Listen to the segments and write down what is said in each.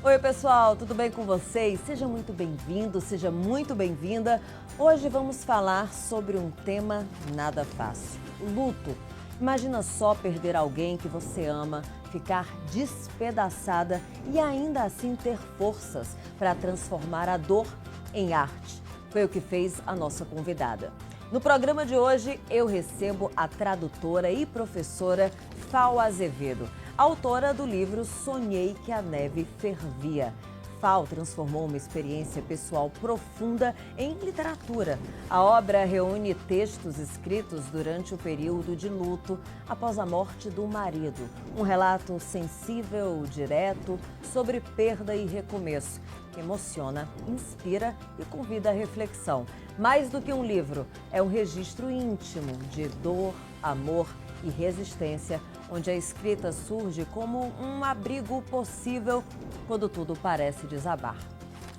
Oi, pessoal, tudo bem com vocês? Seja muito bem-vindo, seja muito bem-vinda. Hoje vamos falar sobre um tema nada fácil: luto. Imagina só perder alguém que você ama, ficar despedaçada e ainda assim ter forças para transformar a dor em arte. Foi o que fez a nossa convidada. No programa de hoje, eu recebo a tradutora e professora Fal Azevedo, autora do livro Sonhei que a Neve Fervia. Fal transformou uma experiência pessoal profunda em literatura. A obra reúne textos escritos durante o período de luto após a morte do marido. Um relato sensível, direto, sobre perda e recomeço, que emociona, inspira e convida à reflexão. Mais do que um livro, é um registro íntimo de dor, amor e resistência, onde a escrita surge como um abrigo possível quando tudo parece desabar.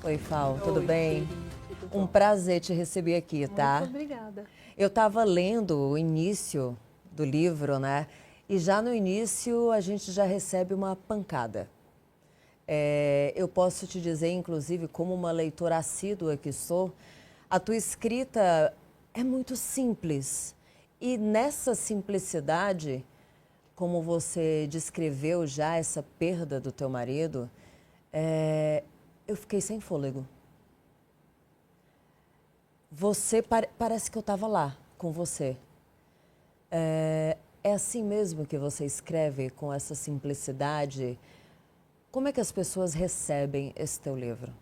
Oi, Fal, tudo bem? Tudo bom? Um prazer te receber aqui, tá? Muito obrigada. Eu estava lendo o início do livro, né? E já no início a gente já recebe uma pancada. Eu posso te dizer, inclusive, como uma leitora assídua que sou, a tua escrita é muito simples. E nessa simplicidade, como você descreveu já essa perda do teu marido, eu fiquei sem fôlego. Parece que eu estava lá com você. É assim mesmo que você escreve, com essa simplicidade? Como é que as pessoas recebem esse teu livro?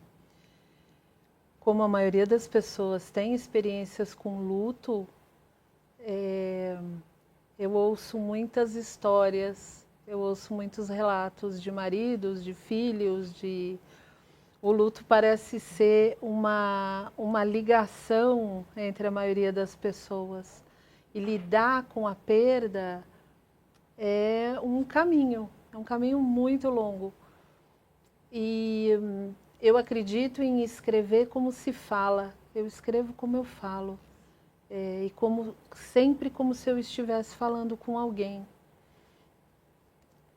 Como a maioria das pessoas tem experiências com luto, eu ouço muitas histórias, eu ouço muitos relatos de maridos, de filhos, O luto parece ser uma ligação entre a maioria das pessoas. E lidar com a perda é um caminho muito longo. E eu acredito em escrever como se fala. Eu escrevo como eu falo. E sempre como se eu estivesse falando com alguém.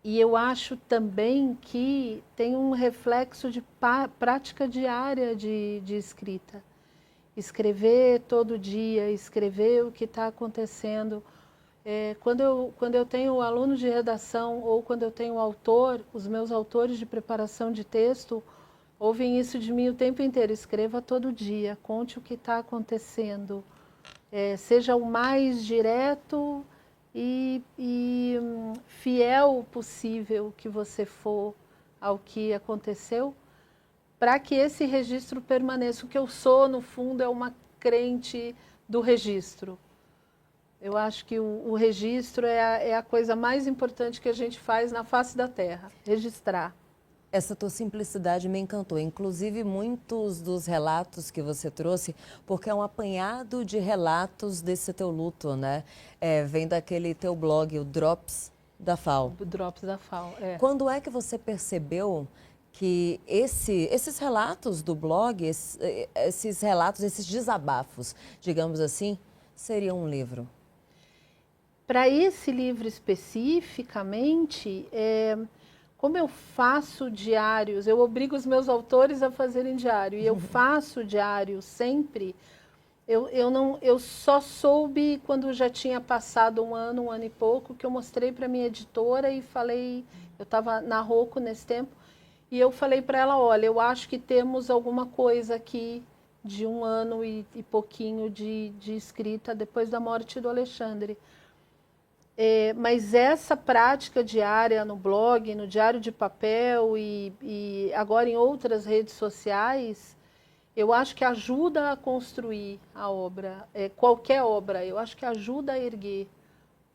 E eu acho também que tem um reflexo de prática diária de escrita. Escrever todo dia, escrever o que está acontecendo. Quando eu tenho aluno de redação ou quando eu tenho autor, os meus autores de preparação de texto ouvem isso de mim o tempo inteiro. Escreva todo dia, conte o que está acontecendo. Seja o mais direto e fiel possível que você for ao que aconteceu, para que esse registro permaneça. O que eu sou, no fundo, é uma crente do registro. Eu acho que o registro é a coisa mais importante que a gente faz na face da terra, registrar. Essa tua simplicidade me encantou, inclusive muitos dos relatos que você trouxe, porque é um apanhado de relatos desse teu luto, né? Vem daquele teu blog, o Drops da Fal. O Drops da Fal, Quando é que você percebeu que esses relatos do blog, esses relatos, esses desabafos, digamos assim, seriam um livro? Para esse livro especificamente, como eu faço diários, eu obrigo os meus autores a fazerem diário, e eu faço diário sempre, eu só soube quando já tinha passado um ano e pouco, que eu mostrei para minha editora e falei, eu estava na Rocco nesse tempo, e eu falei para ela, olha, eu acho que temos alguma coisa aqui de um ano e pouquinho de escrita depois da morte do Alexandre. Mas essa prática diária no blog, no diário de papel e agora em outras redes sociais, eu acho que ajuda a construir a obra, qualquer obra, eu acho que ajuda a erguer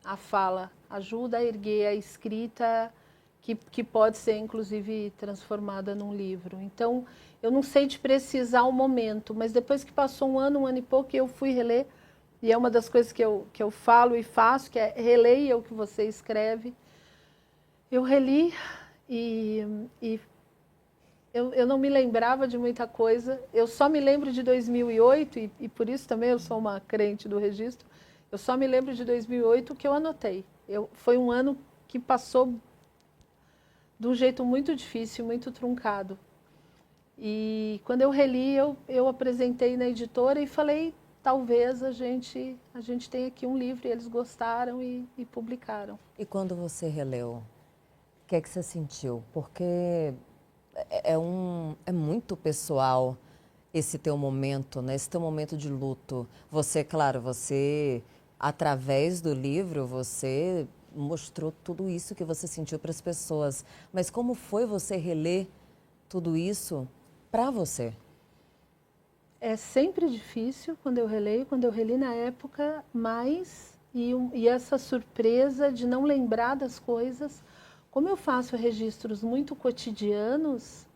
a fala, ajuda a erguer a escrita que pode ser inclusive transformada num livro. Então, eu não sei te precisar o momento, mas depois que passou um ano e pouco, eu fui reler. E é uma das coisas que eu falo e faço, que é releia o que você escreve. Eu reli e eu não me lembrava de muita coisa. Eu só me lembro de 2008, e por isso também eu sou uma crente do registro. Eu só me lembro de 2008 que eu anotei. Foi um ano que passou de um jeito muito difícil, muito truncado. E quando eu reli, eu apresentei na editora e falei, talvez a gente tenha aqui um livro, e eles gostaram e publicaram. E quando você releu, o que é que você sentiu? Porque é muito pessoal esse teu momento, né? Esse teu momento de luto. Você, claro, através do livro, você mostrou tudo isso que você sentiu para as pessoas. Mas como foi você reler tudo isso para você? É sempre difícil quando eu releio, quando eu reli na época, mas e essa surpresa de não lembrar das coisas. Como eu faço registros muito cotidianos,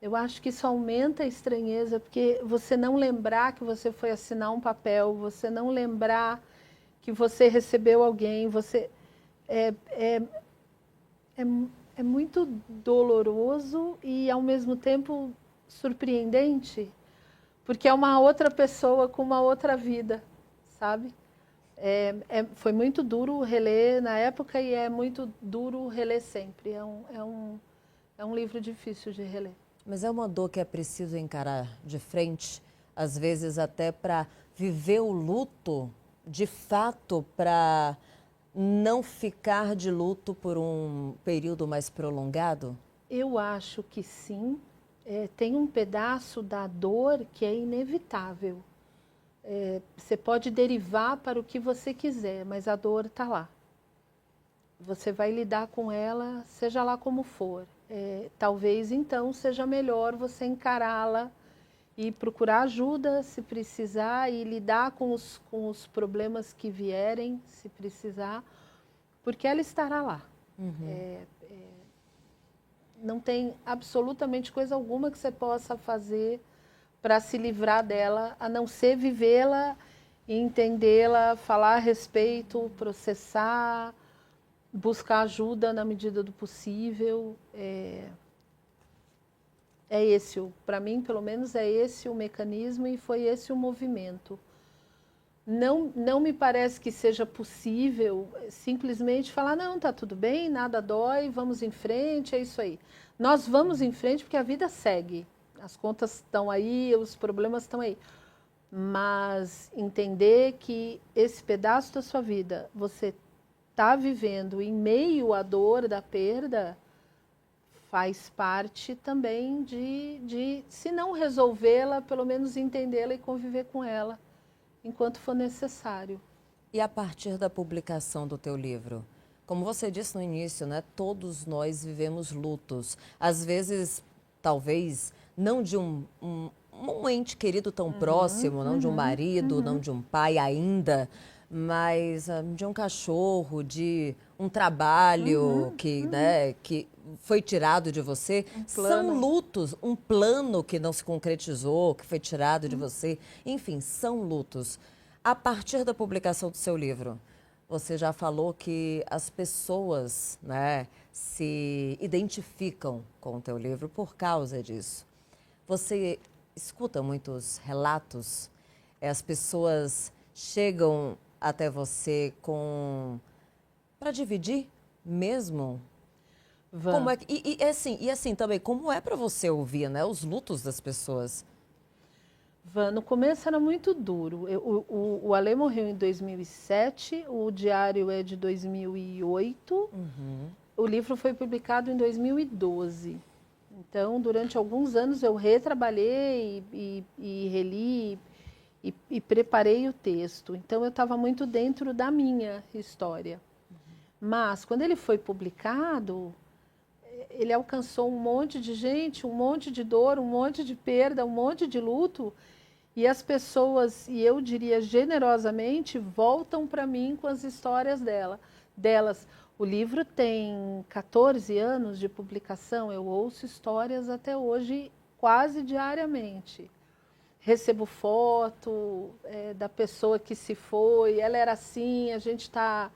eu acho que isso aumenta a estranheza, porque você não lembrar que você foi assinar um papel, você não lembrar que você recebeu alguém, é, é, é muito doloroso e, ao mesmo tempo, surpreendente, porque é uma outra pessoa com uma outra vida, sabe? Foi muito duro reler na época e é muito duro reler sempre. É um livro difícil de reler. Mas é uma dor que é preciso encarar de frente, às vezes até para viver o luto, de fato, para não ficar de luto por um período mais prolongado? Eu acho que sim. Tem um pedaço da dor que é inevitável. Você pode derivar para o que você quiser, mas a dor está lá. Você vai lidar com ela, seja lá como for. Talvez, então, seja melhor você encará-la e procurar ajuda, se precisar, e lidar com os problemas que vierem, se precisar, porque ela estará lá. Uhum. Não tem absolutamente coisa alguma que você possa fazer para se livrar dela, a não ser vivê-la, entendê-la, falar a respeito, processar, buscar ajuda na medida do possível. Para mim, pelo menos, é esse o mecanismo e foi esse o movimento. Não me parece que seja possível simplesmente falar, não, tá tudo bem, nada dói, vamos em frente, é isso aí. Nós vamos em frente porque a vida segue. As contas estão aí, os problemas estão aí. Mas entender que esse pedaço da sua vida você está vivendo em meio à dor da perda faz parte também de se não resolvê-la, pelo menos entendê-la e conviver com ela enquanto for necessário. E a partir da publicação do teu livro? Como você disse no início, né, todos nós vivemos lutos. Às vezes, talvez, não de um ente querido tão próximo, não de um marido, não de um pai ainda, mas de um cachorro, de um trabalho que foi tirado de você. São lutos, um plano que não se concretizou, que foi tirado de você. Enfim, são lutos. A partir da publicação do seu livro, você já falou que as pessoas, né, se identificam com o teu livro por causa disso. Você escuta muitos relatos, as pessoas chegam até você para dividir mesmo? Como é que, e assim também, como é para você ouvir, né, os lutos das pessoas? No começo era muito duro. O Ale morreu em 2007, o diário é de 2008, o livro foi publicado em 2012. Então, durante alguns anos eu retrabalhei e reli e preparei o texto. Então, eu estava muito dentro da minha história. Mas, quando ele foi publicado, ele alcançou um monte de gente, um monte de dor, um monte de perda, um monte de luto. E as pessoas, e eu diria generosamente, voltam para mim com as histórias delas. O livro tem 14 anos de publicação, eu ouço histórias até hoje quase diariamente. Recebo foto da pessoa que se foi, ela era assim, a gente está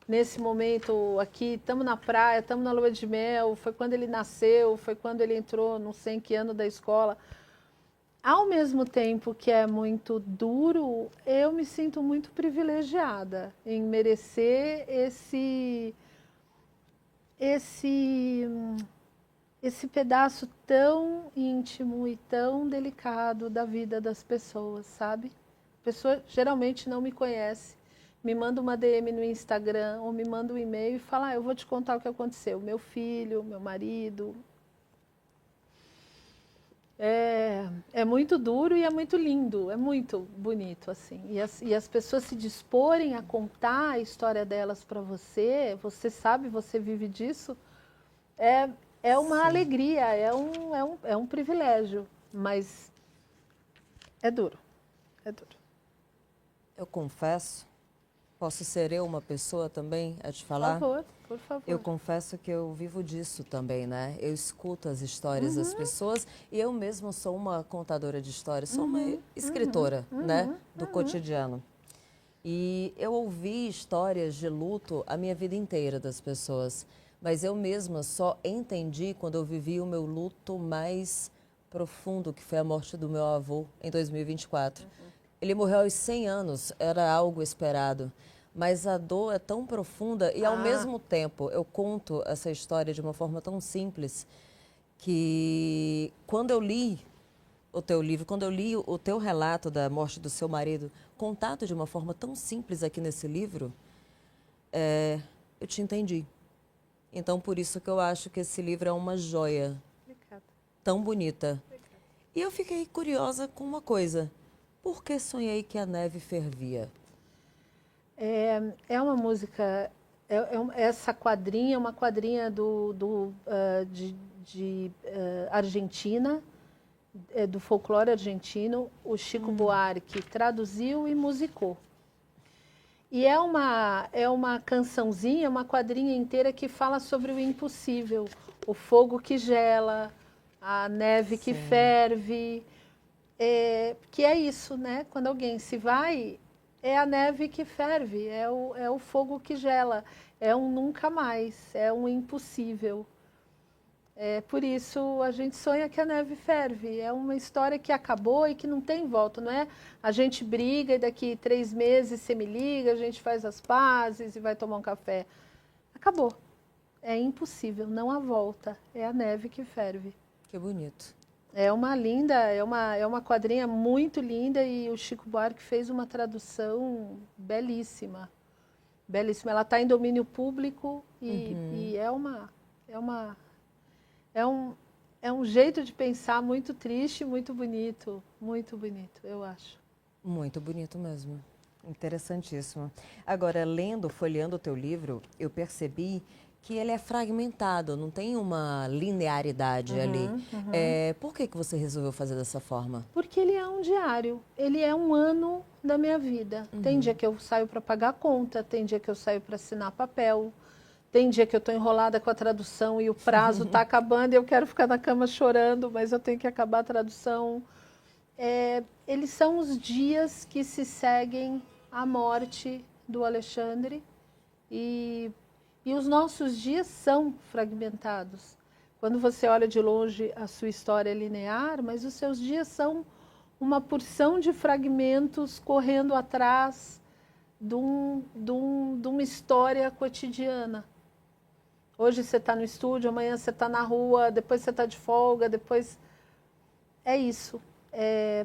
nesse momento aqui, estamos na praia, estamos na lua de mel, foi quando ele nasceu, foi quando ele entrou, não sei em que ano da escola. Ao mesmo tempo que é muito duro, eu me sinto muito privilegiada em merecer esse pedaço tão íntimo e tão delicado da vida das pessoas, sabe? A pessoa geralmente não me conhece, me manda uma DM no Instagram ou me manda um e-mail e fala, eu vou te contar o que aconteceu. Meu filho, meu marido. É muito duro e é muito lindo, é muito bonito, assim. E as pessoas se disporem a contar a história delas para você, você sabe, você vive disso, é, é uma Sim. alegria, é um privilégio, mas é duro, é duro. Eu confesso, posso ser eu uma pessoa também a te Por falar? favor, por favor. Eu confesso que eu vivo disso também, né? Eu escuto as histórias das pessoas e eu mesma sou uma contadora de histórias, sou uma escritora, né? Do cotidiano. E eu ouvi histórias de luto a minha vida inteira das pessoas, mas eu mesma só entendi quando eu vivi o meu luto mais profundo, que foi a morte do meu avô em 2024. Ele morreu aos 100 anos, era algo esperado, mas a dor é tão profunda e ao mesmo tempo eu conto essa história de uma forma tão simples que quando eu li o teu livro, quando eu li o teu relato da morte do seu marido, contado de uma forma tão simples aqui nesse livro, eu te entendi. Então, por isso que eu acho que esse livro é uma joia Obrigada. tão bonita. E eu fiquei curiosa com uma coisa. Por que sonhei que a neve fervia? É uma música, essa quadrinha é uma quadrinha de Argentina, do folclore argentino, o Chico Buarque traduziu e musicou. E é uma cançãozinha, uma quadrinha inteira que fala sobre o impossível, o fogo que gela, a neve que Sim. ferve, que é isso, né? Quando alguém se vai, é a neve que ferve, é o fogo que gela, é um nunca mais, é um impossível. É por isso a gente sonha que a neve ferve. É uma história que acabou e que não tem volta, não é? A gente briga e daqui 3 meses você me liga, a gente faz as pazes e vai tomar um café. Acabou. É impossível, não há volta. É a neve que ferve. Que bonito. É uma linda, é uma quadrinha muito linda e o Chico Buarque fez uma tradução belíssima. Belíssima. Ela está em domínio público e é uma é um, é um jeito de pensar muito triste, muito bonito, eu acho. Muito bonito mesmo. Interessantíssimo. Agora, lendo, folheando o teu livro, eu percebi que ele é fragmentado, não tem uma linearidade ali. Por que você resolveu fazer dessa forma? Porque ele é um diário, ele é um ano da minha vida. Tem dia que eu saio para pagar conta, tem dia que eu saio para assinar papel, tem dia que eu estou enrolada com a tradução e o prazo está acabando e eu quero ficar na cama chorando, mas eu tenho que acabar a tradução. Eles são os dias que se seguem à morte do Alexandre e os nossos dias são fragmentados. Quando você olha de longe, a sua história é linear, mas os seus dias são uma porção de fragmentos correndo atrás de uma história cotidiana. Hoje você está no estúdio, amanhã você está na rua, depois você está de folga, depois... É isso.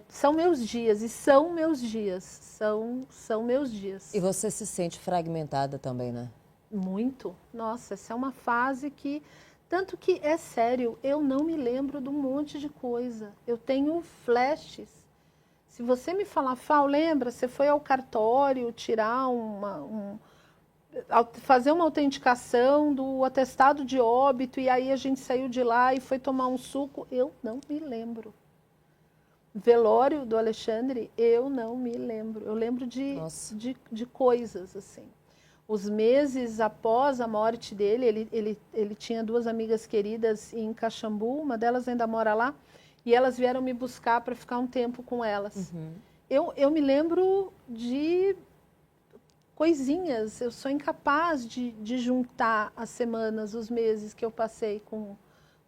São meus dias, e são meus dias. São meus dias. E você se sente fragmentada também, né? Muito. Nossa, essa é uma fase que... Tanto que, é sério, eu não me lembro de um monte de coisa. Eu tenho flashes. Se você me falar, Fal, lembra, você foi ao cartório tirar fazer uma autenticação do atestado de óbito e aí a gente saiu de lá e foi tomar um suco, eu não me lembro. Velório do Alexandre, eu não me lembro. Eu lembro de coisas, assim. Os meses após a morte dele, ele tinha 2 amigas queridas em Caxambu, uma delas ainda mora lá, e elas vieram me buscar para ficar um tempo com elas. Eu me lembro de coisinhas, eu sou incapaz de juntar as semanas, os meses que eu passei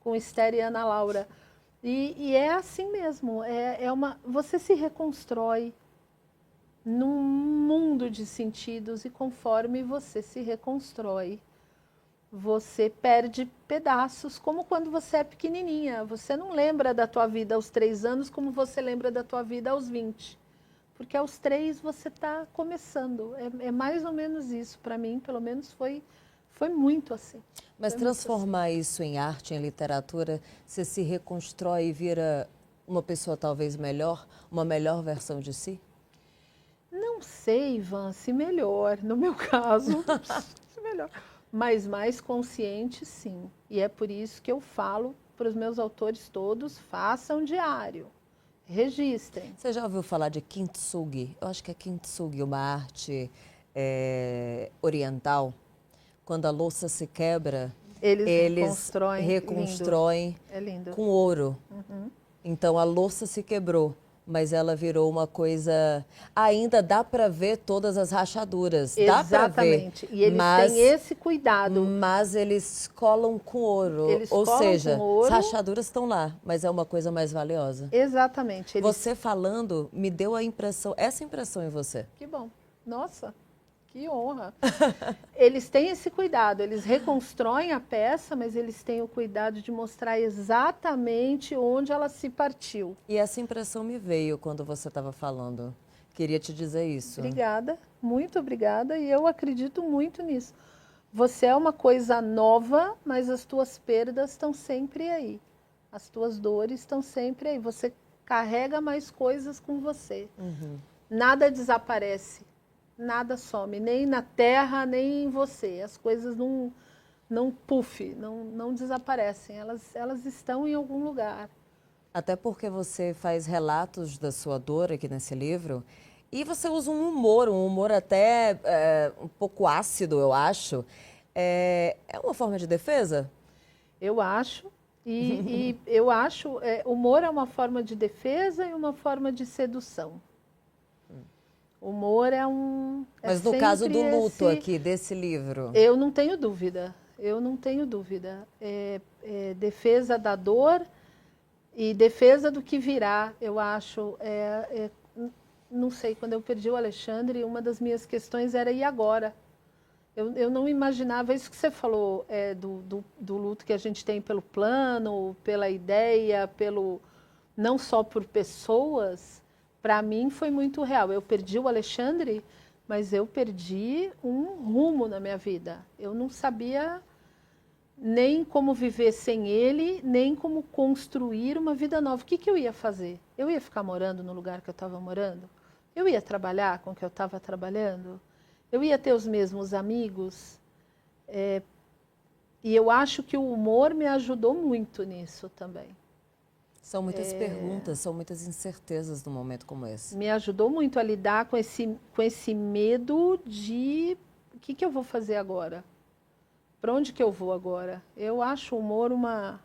com Esther e Ana Laura. E é assim mesmo, você se reconstrói num mundo de sentidos e conforme você se reconstrói, você perde pedaços, como quando você é pequenininha. Você não lembra da tua vida aos 3 anos como você lembra da tua vida aos 20. Porque aos 3 você está começando. É mais ou menos isso. Para mim, pelo menos, foi muito assim. Mas Foi transformar isso em arte, em literatura, você se reconstrói e vira uma pessoa talvez melhor, uma melhor versão de si? Não sei, Ivan, se melhor. No meu caso, se melhor. Mas mais consciente, sim. E é por isso que eu falo para os meus autores todos, façam diário, registrem. Você já ouviu falar de kintsugi? Eu acho que é kintsugi, uma arte oriental. Quando a louça se quebra, eles reconstruem lindo. É lindo. com ouro. Então a louça se quebrou, mas ela virou uma coisa. Ainda dá para ver todas as rachaduras. Dá para ver. Exatamente. E eles têm esse cuidado. Mas eles colam com ouro. Eles Ou colam seja, com ouro. as rachaduras estão lá, mas é uma coisa mais valiosa. Exatamente. Você falando me deu a impressão, essa impressão em você. Que bom. Nossa, que honra. Eles têm esse cuidado, eles reconstroem a peça, mas eles têm o cuidado de mostrar exatamente onde ela se partiu. E essa impressão me veio quando você estava falando. Queria te dizer isso. Obrigada, muito obrigada, e eu acredito muito nisso. Você é uma coisa nova, mas as tuas perdas estão sempre aí. As tuas dores estão sempre aí. Você carrega mais coisas com você. Nada desaparece. Nada some, nem na terra, nem em você. As coisas não não desaparecem. Elas estão em algum lugar. Até porque você faz relatos da sua dor aqui nesse livro e você usa um humor até um pouco ácido, eu acho. É uma forma de defesa? Eu acho. E eu acho, humor é uma forma de defesa e uma forma de sedução. Humor é Mas no caso do luto esse... aqui, desse livro... Eu não tenho dúvida, eu não tenho dúvida. Defesa da dor e defesa do que virá, eu acho. Não sei, quando eu perdi o Alexandre, uma das minhas questões era e agora? Eu não imaginava, isso que você falou, do luto que a gente tem pelo plano, pela ideia, não só por pessoas, para mim foi muito real. Eu perdi o Alexandre, mas eu perdi um rumo na minha vida. Eu não sabia nem como viver sem ele, nem como construir uma vida nova. O que eu ia fazer? Eu ia ficar morando no lugar que eu estava morando? Eu ia trabalhar com o que eu estava trabalhando? Eu ia ter os mesmos amigos? E eu acho que o humor me ajudou muito nisso também. São muitas perguntas, são muitas incertezas num momento como esse. Me ajudou muito a lidar com esse medo de o que eu vou fazer agora? Para onde que eu vou agora? Eu acho o humor uma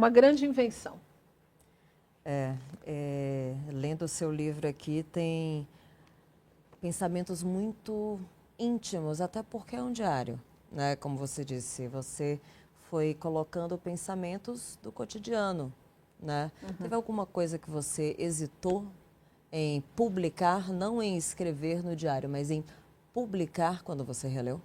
grande invenção. Lendo o seu livro aqui, tem pensamentos muito íntimos, até porque é um diário, né? Como você disse, você foi colocando pensamentos do cotidiano, né? Teve alguma coisa que você hesitou em publicar, não em escrever no diário, mas em publicar quando você releu?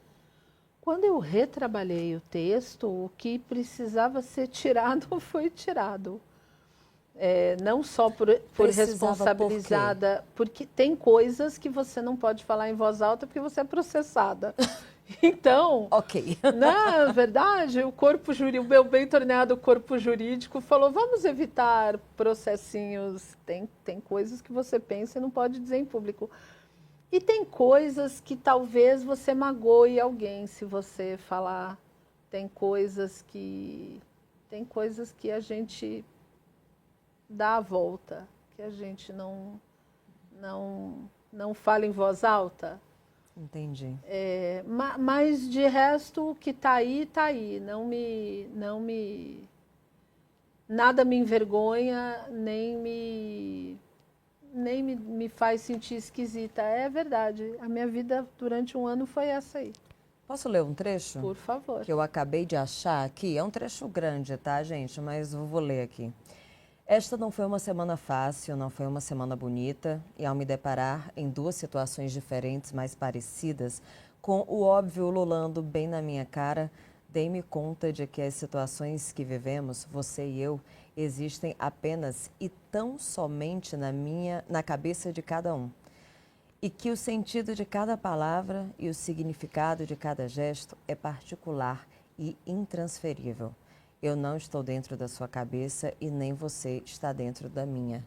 Quando eu retrabalhei o texto, o que precisava ser tirado foi tirado. Não só por responsabilizada, porque tem coisas que você não pode falar em voz alta porque você é processada. Então, ok. Na verdade, o meu bem torneado corpo jurídico falou, vamos evitar processinhos. Tem coisas que você pensa e não pode dizer em público. E tem coisas que talvez você magoe alguém se você falar. Tem coisas que a gente dá a volta, que a gente não fala em voz alta. Entendi. Mas de resto, o que está aí, está aí. Nada me envergonha, nem me faz sentir esquisita. É verdade. A minha vida durante um ano foi essa aí. Posso ler um trecho? Por favor. Que eu acabei de achar aqui. É um trecho grande, tá, gente? Mas eu vou ler aqui. Esta não foi uma semana fácil, não foi uma semana bonita, e ao me deparar em duas situações diferentes, mas parecidas, com o óbvio ululando bem na minha cara, Dei-me conta de que as situações que vivemos, você e eu, existem apenas e tão somente na cabeça de cada um. E que o sentido de cada palavra e o significado de cada gesto é particular e intransferível. Eu não estou dentro da sua cabeça e nem você está dentro da minha.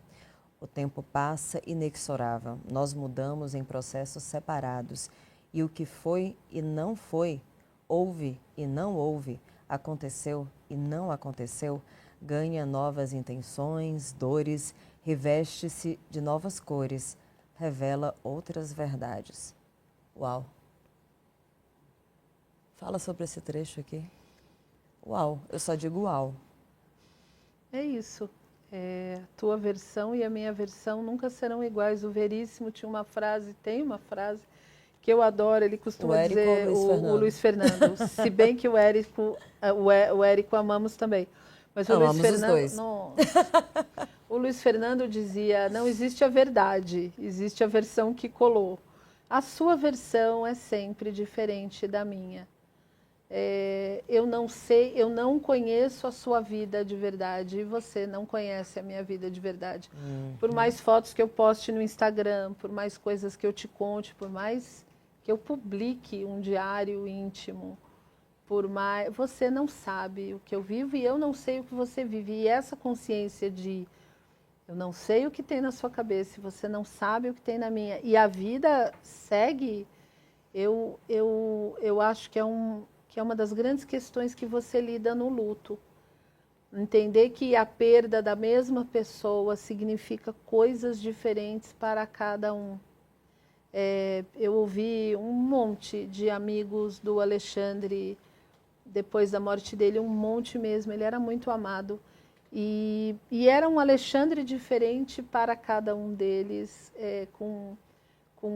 O tempo passa inexorável. Nós mudamos em processos separados. E o que foi e não foi, houve e não houve, aconteceu e não aconteceu, ganha novas intenções, dores, reveste-se de novas cores, revela outras verdades. Uau! Fala sobre esse trecho aqui. Uau, eu só digo uau. É isso. A tua versão e a minha versão nunca serão iguais. O Veríssimo tinha uma frase, tem uma frase que eu adoro, ele costuma dizer, o Luiz Fernando, se bem que o Érico amamos também. Mas o Luiz Fernando, o Luiz Fernando dizia, não existe a verdade, existe a versão que colou. A sua versão é sempre diferente da minha. Eu não sei, eu não conheço a sua vida de verdade e você não conhece a minha vida de verdade. Por mais fotos que eu poste no Instagram, por mais coisas que eu te conte, por mais que eu publique um diário íntimo, por mais você não sabe o que eu vivo e eu não sei o que você vive. E essa consciência de eu não sei o que tem na sua cabeça, você não sabe o que tem na minha. E a vida segue, eu acho que é uma das grandes questões que você lida no luto. Entender que a perda da mesma pessoa significa coisas diferentes para cada um. Eu ouvi um monte de amigos do Alexandre, depois da morte dele, um monte mesmo, ele era muito amado. E era um Alexandre diferente para cada um deles, com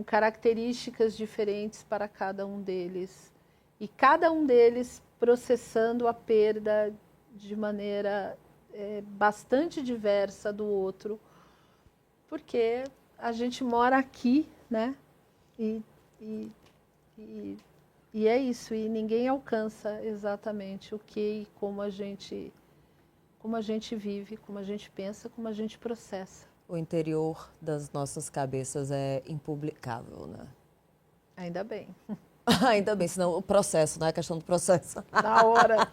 características diferentes para cada um deles. E cada um deles processando a perda de maneira bastante diversa do outro, porque a gente mora aqui, né? E é isso, e ninguém alcança exatamente o que e como a gente vive, como a gente pensa, como a gente processa. O interior das nossas cabeças é impublicável, né? Ainda bem. Ainda bem, senão o processo, não é a questão do processo. Na hora.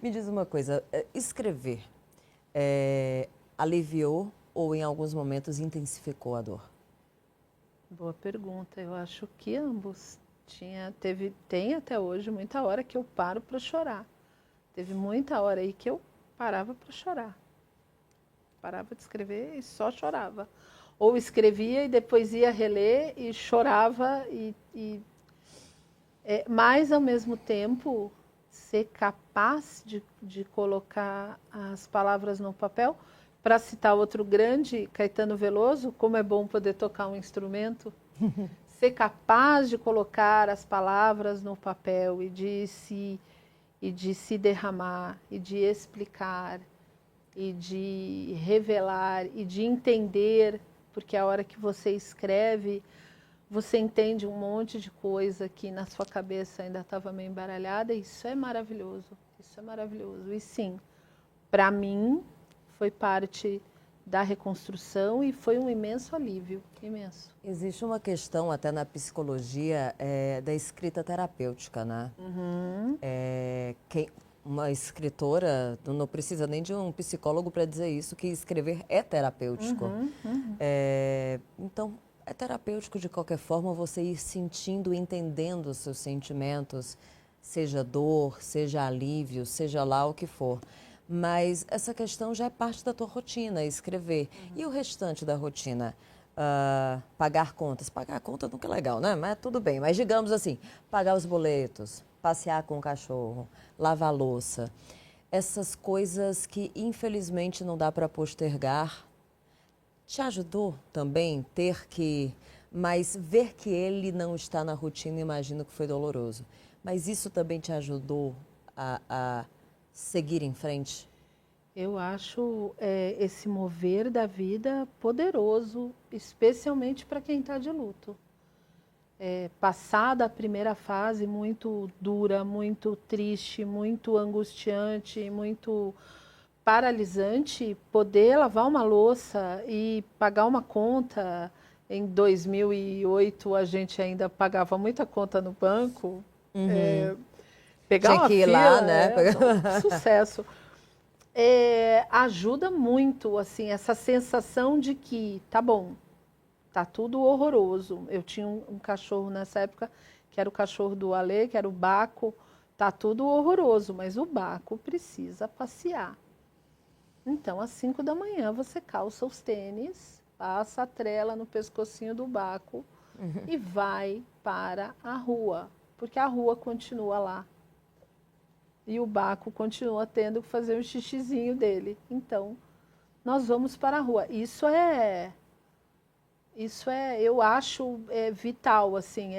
Me diz uma coisa, escrever aliviou ou em alguns momentos intensificou a dor? Boa pergunta, eu acho que ambos. Tem até hoje muita hora que eu paro para chorar. Teve muita hora aí que eu parava para chorar. Parava de escrever e só chorava. Ou escrevia e depois ia reler e chorava. Mas, ao mesmo tempo, ser capaz de colocar as palavras no papel. Para citar outro grande, Caetano Veloso, como é bom poder tocar um instrumento. Ser capaz de colocar as palavras no papel e de se derramar, e de explicar, e de revelar, e de entender, porque a hora que você escreve, você entende um monte de coisa que na sua cabeça ainda estava meio embaralhada, e isso é maravilhoso, isso é maravilhoso. E sim, para mim, foi parte da reconstrução e foi um imenso alívio, imenso. Existe uma questão até na psicologia da escrita terapêutica, né? Uma escritora, não precisa nem de um psicólogo para dizer isso, que escrever é terapêutico. Então, é terapêutico de qualquer forma você ir sentindo, entendendo os seus sentimentos, seja dor, seja alívio, seja lá o que for. Mas essa questão já é parte da tua rotina, escrever. E o restante da rotina? Pagar contas. Pagar conta nunca é legal, né? Mas tudo bem. Mas digamos assim, pagar os boletos, passear com o cachorro, lavar a louça. Essas coisas que infelizmente não dá para postergar. Te ajudou também mas ver que ele não está na rotina, imagino que foi doloroso. Mas isso também te ajudou a seguir em frente? Eu acho esse mover da vida poderoso, especialmente para quem está de luto. passada a primeira fase muito dura, muito triste, muito angustiante, muito paralisante, poder lavar uma louça e pagar uma conta. Em 2008 a gente ainda pagava muita conta no banco. Uhum. Pegar Tinha uma que ir fila, lá, né? sucesso. Ajuda muito, assim, essa sensação de que, tá bom, tá tudo horroroso. Eu tinha um cachorro nessa época, que era o cachorro do Alê, que era o Baco. Tá tudo horroroso, mas o Baco precisa passear. Então, às 5 da manhã, você calça os tênis, passa a trela no pescocinho do Baco e vai para a rua, porque a rua continua lá. E o Baco continua tendo que fazer o xixizinho dele. Então, nós vamos para a rua. Isso é, eu acho, vital, assim,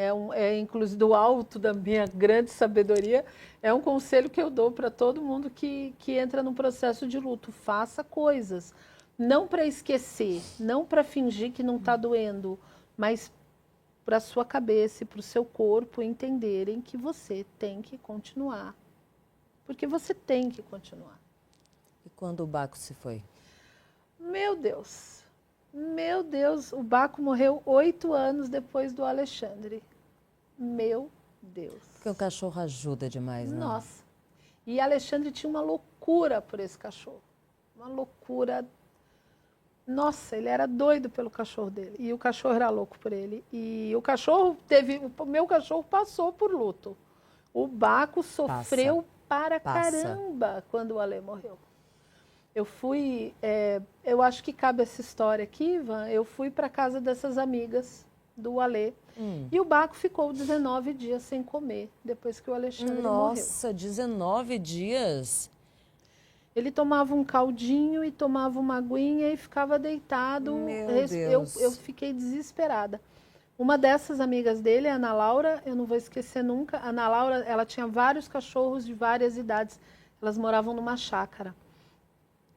inclusive do alto da minha grande sabedoria, é um conselho que eu dou para todo mundo que entra num processo de luto. Faça coisas, não para esquecer, não para fingir que não está doendo, mas para a sua cabeça e para o seu corpo entenderem que você tem que continuar. Porque você tem que continuar. E quando o Baco se foi? Meu Deus, o Baco morreu 8 anos depois do Alexandre. Meu Deus. Porque o cachorro ajuda demais, né? Nossa. E Alexandre tinha uma loucura por esse cachorro. Uma loucura. Nossa, ele era doido pelo cachorro dele. E o cachorro era louco por ele. E o cachorro o meu cachorro passou por luto. O Baco sofreu para caramba quando o Ale morreu. Eu fui, eu acho que cabe essa história aqui, Ivan. Eu fui para casa dessas amigas do Alê. E o Baco ficou 19 dias sem comer, depois que o Alexandre morreu. Nossa, 19 dias? Ele tomava um caldinho e tomava uma aguinha e ficava deitado. Meu Deus. Eu fiquei desesperada. Uma dessas amigas dele, a Ana Laura, eu não vou esquecer nunca. A Ana Laura, ela tinha vários cachorros de várias idades. Elas moravam numa chácara.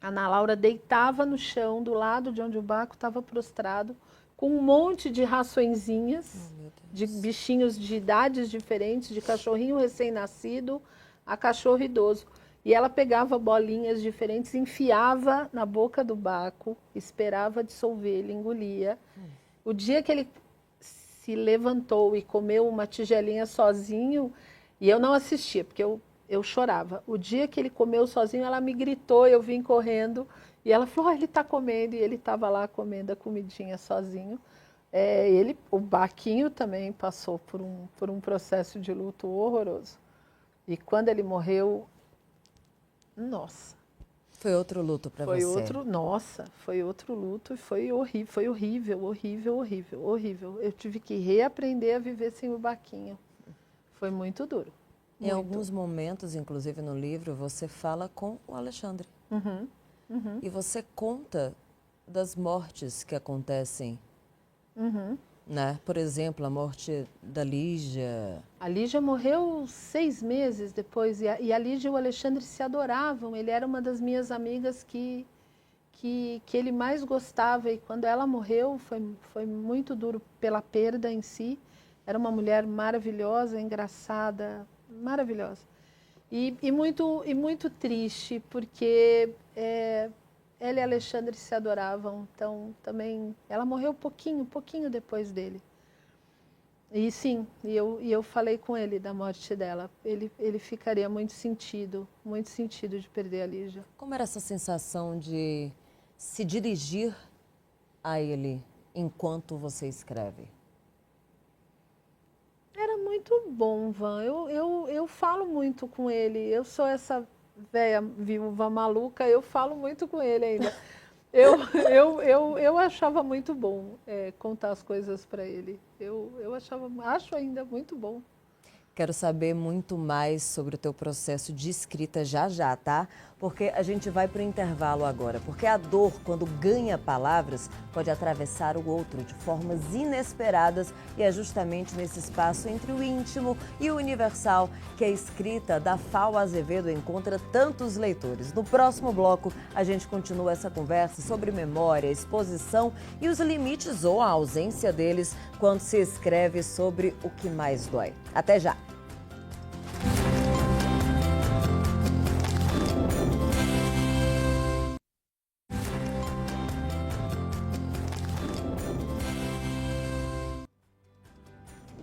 A Ana Laura deitava no chão, do lado de onde o Baco estava prostrado, com um monte de raçõezinhas, de bichinhos de idades diferentes, de cachorrinho recém-nascido a cachorro idoso. E ela pegava bolinhas diferentes, enfiava na boca do Baco, esperava dissolver, ele engolia. O dia que ele se levantou e comeu uma tigelinha sozinho, e eu não assistia, porque eu chorava. O dia que ele comeu sozinho, ela me gritou, eu vim correndo, e ela falou, ele está comendo, e ele estava lá comendo a comidinha sozinho. O Baquinho também passou por um processo de luto horroroso. E quando ele morreu, nossa. Foi outro luto para você? Foi outro luto e foi horrível, horrível. Eu tive que reaprender a viver sem o Baquinho. Foi muito duro. Em alguns momentos, inclusive no livro, você fala com o Alexandre. E você conta das mortes que acontecem. Né? Por exemplo, a morte da Lígia. A Lígia morreu 6 meses depois. E a Lígia e o Alexandre se adoravam. Ele era uma das minhas amigas que ele mais gostava. E quando ela morreu, foi muito duro pela perda em si. Era uma mulher maravilhosa, engraçada, maravilhosa. E muito triste, porque ela e Alexandre se adoravam. Então, também, ela morreu pouquinho depois dele. E sim, eu falei com ele da morte dela. Ele ficaria muito sentido de perder a Lígia. Como era essa sensação de se dirigir a ele enquanto você escreve? Era muito bom, Van. Eu falo muito com ele. Eu sou essa velha viúva maluca, eu falo muito com ele ainda. Eu achava muito bom contar as coisas para ele. Acho ainda muito bom. Quero saber muito mais sobre o teu processo de escrita já, tá? porque a gente vai para o intervalo agora. Porque a dor, quando ganha palavras, pode atravessar o outro de formas inesperadas e é justamente nesse espaço entre o íntimo e o universal que a escrita da Fal Azevedo encontra tantos leitores. No próximo bloco, a gente continua essa conversa sobre memória, exposição e os limites ou a ausência deles quando se escreve sobre o que mais dói. Até já!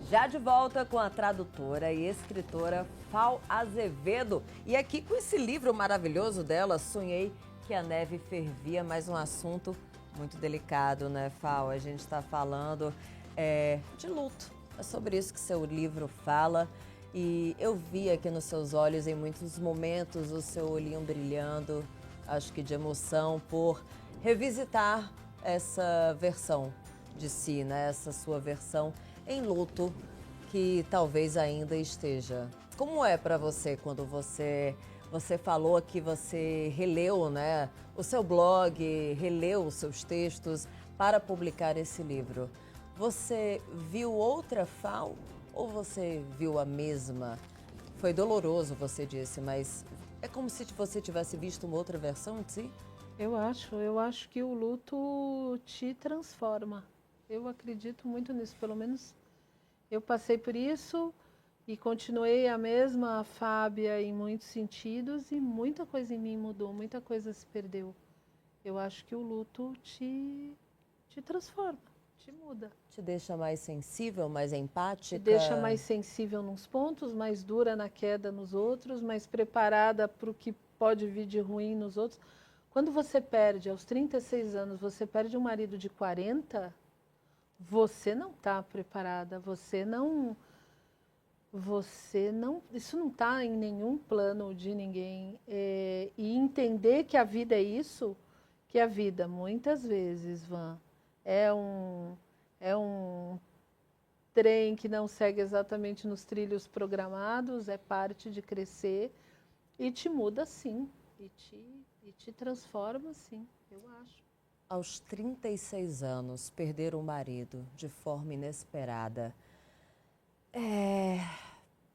Já de volta com a tradutora e escritora Fal Azevedo. E aqui com esse livro maravilhoso dela, Sonhei que a Neve Fervia, mais um assunto muito delicado, né, Fal? A gente está falando de luto. É sobre isso que seu livro fala. E eu vi aqui nos seus olhos, em muitos momentos, o seu olhinho brilhando, acho que de emoção, por revisitar essa versão de si, né? Essa sua versão em luto, que talvez ainda esteja. Como é para você quando você falou que você releu, né, o seu blog, releu os seus textos para publicar esse livro? Você viu outra Fal ou você viu a mesma? Foi doloroso, você disse, mas é como se você tivesse visto uma outra versão de si? Eu acho que o luto te transforma. Eu acredito muito nisso, pelo menos eu passei por isso e continuei a mesma Fábia em muitos sentidos e muita coisa em mim mudou, muita coisa se perdeu. Eu acho que o luto te transforma, te muda. Te deixa mais sensível, mais empática? Te deixa mais sensível nos pontos, mais dura na queda nos outros, mais preparada para o que pode vir de ruim nos outros. Quando você perde, aos 36 anos, você perde um marido de 40, você não está preparada, isso não está em nenhum plano de ninguém. E entender que a vida é isso, que a vida, muitas vezes, Van, é um trem que não segue exatamente nos trilhos programados, é parte de crescer e te muda sim, e te transforma sim, eu acho. Aos 36 anos, perder o marido de forma inesperada.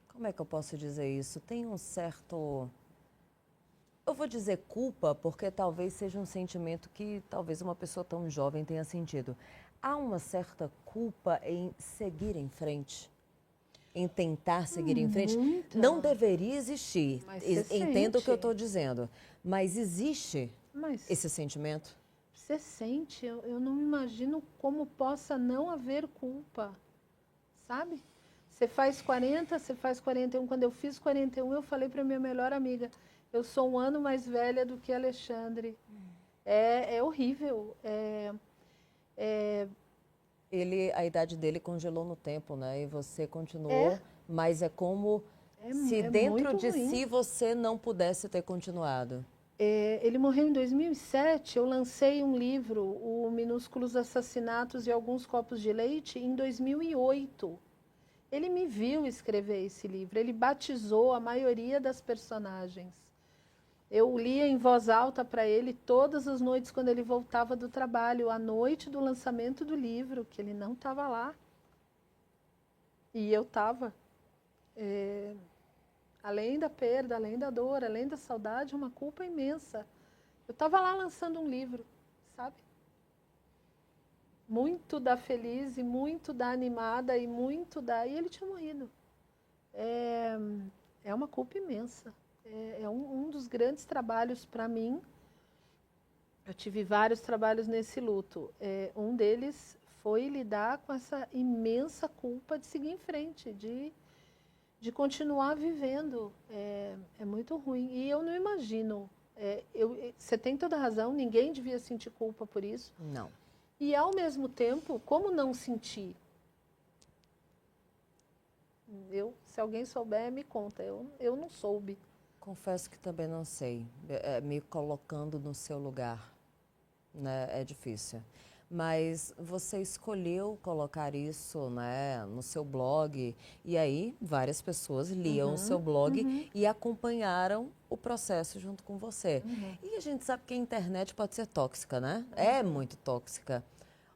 Como é que eu posso dizer isso? Tem um certo... Eu vou dizer culpa, porque talvez seja um sentimento que talvez uma pessoa tão jovem tenha sentido. Há uma certa culpa em seguir em frente? Em tentar seguir em frente? Muita. Não deveria existir. Mas você Entenda o que eu sente. estou dizendo. Mas existe Mas esse sentimento? você sente, eu não imagino como possa não haver culpa, sabe? Você faz 40, você faz 41. Quando eu fiz 41, eu falei para minha melhor amiga, eu sou um ano mais velha do que Alexandre. É horrível. A idade dele congelou no tempo, né? E você continuou, mas é como se dentro de ruim. si você não pudesse ter continuado. Ele morreu em 2007, eu lancei um livro, o Minúsculos Assassinatos e Alguns Copos de Leite, em 2008. Ele me viu escrever esse livro, ele batizou a maioria das personagens. Eu lia em voz alta para ele todas as noites quando ele voltava do trabalho, a noite do lançamento do livro, que ele não estava lá. E eu estava. Além da perda, além da dor, além da saudade, uma culpa imensa. Eu estava lá lançando um livro, sabe? Muito da feliz e muito da animada e muito da... E ele tinha morrido. É uma culpa imensa. É um dos grandes trabalhos para mim. Eu tive vários trabalhos nesse luto. Um deles foi lidar com essa imensa culpa de seguir em frente, de continuar vivendo. É muito ruim. E eu não imagino. Você tem toda a razão, ninguém devia sentir culpa por isso. Não. E, ao mesmo tempo, como não sentir? Se alguém souber, me conta. Eu não soube. Confesso que também não sei. Me colocando no seu lugar, né? É difícil. mas você escolheu colocar isso, né, no seu blog, e aí várias pessoas liam o seu blog e acompanharam o processo junto com você. E a gente sabe que a internet pode ser tóxica, né? É muito tóxica.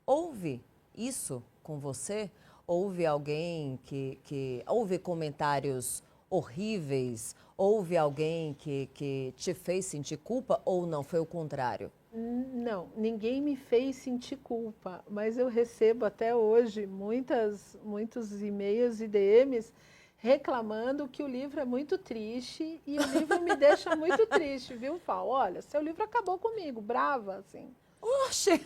Houve isso com você? Houve alguém que houve comentários horríveis? Houve alguém que te fez sentir culpa ou não? Foi o contrário? Não, ninguém me fez sentir culpa, mas eu recebo até hoje muitos e-mails e DMs reclamando que o livro é muito triste e o livro me deixa muito triste, viu, Fal? Olha, seu livro acabou comigo, brava, assim. Oxe!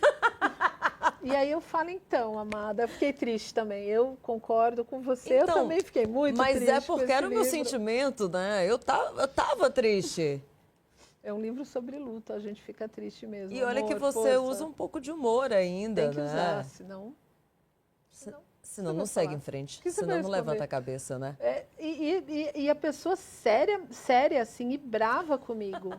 E aí eu falo, então, amada, eu fiquei triste também. Eu concordo com você, Então, eu também fiquei muito mas triste. é porque era o meu sentimento, né? Eu tava triste. É um livro sobre luto, a gente fica triste mesmo. E olha amor, que você força. usa um pouco de humor ainda, Tem que né? usar, senão Senão você não vai segue falar? em frente. O que você Senão vai não responder? levanta a cabeça, né? E a pessoa séria assim, e brava comigo.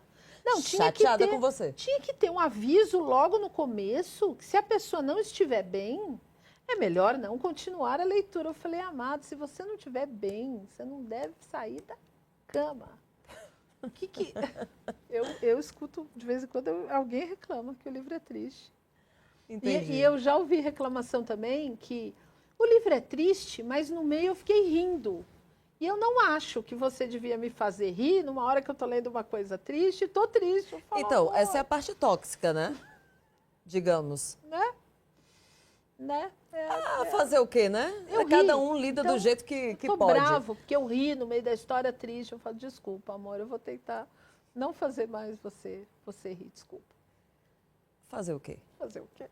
Não, Chateada com você. tinha que ter um aviso logo no começo, que se a pessoa não estiver bem, é melhor não continuar a leitura. Eu falei, amado, se você não estiver bem, você não deve sair da cama. O que eu escuto, de vez em quando, alguém reclama que o livro é triste. Entendi. E eu já ouvi reclamação também que o livro é triste, mas no meio eu fiquei rindo. E eu não acho que você devia me fazer rir numa hora que eu estou lendo uma coisa triste, estou triste. Eu falo, Então, essa é a parte tóxica, né? Digamos. né? Fazer o quê, né? Eu Cada ri. um lida Então, do jeito que tô pode. bravo, porque eu ri no meio da história triste. Eu falo, desculpa, amor, eu vou tentar não fazer mais você rir, desculpa. Fazer o quê? Fazer o quê?